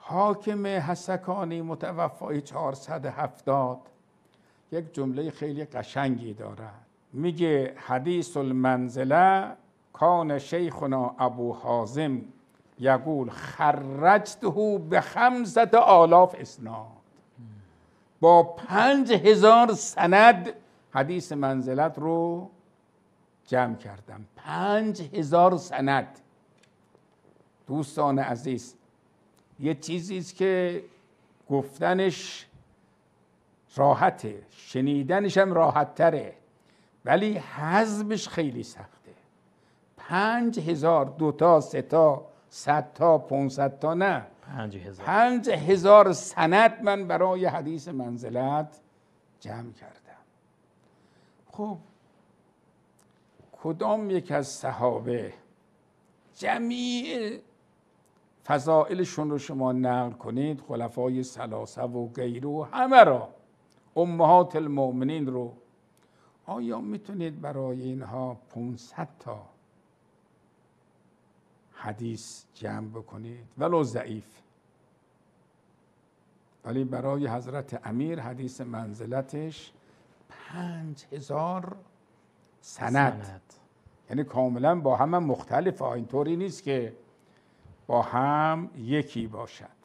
حاکم حسکانی متوفای 470 یک جمله خیلی قشنگی داره، میگه حدیث المنزله کان شیخنا ابو حازم یقول خرجته به 5000 اسناد. با 5000 سند حدیث منزلت رو جمع کردم. 5000 سند. دوستان عزیز، یه چیزیست که گفتنش راحته، شنیدنش هم راحت تره، ولی هضمش خیلی سخته. 5000 2 تا 3 تا 100 تا 500 تا نه، 5000 سند من برای حدیث منزلت جمع کردم. خب کدام یک از صحابه جمیع فضائلشون رو شما نقل کنید، خلفای ثلاثه و غیره و همه را، امهات المؤمنین رو، آیا میتونید برای اینها 500 تا حدیث جمع بکنید ولو ضعیف؟ ولی برای حضرت امیر حدیث منزلتش 5000 سند. یعنی کاملا با هم مختلفه، اینطوری نیست که با هم یکی باشد.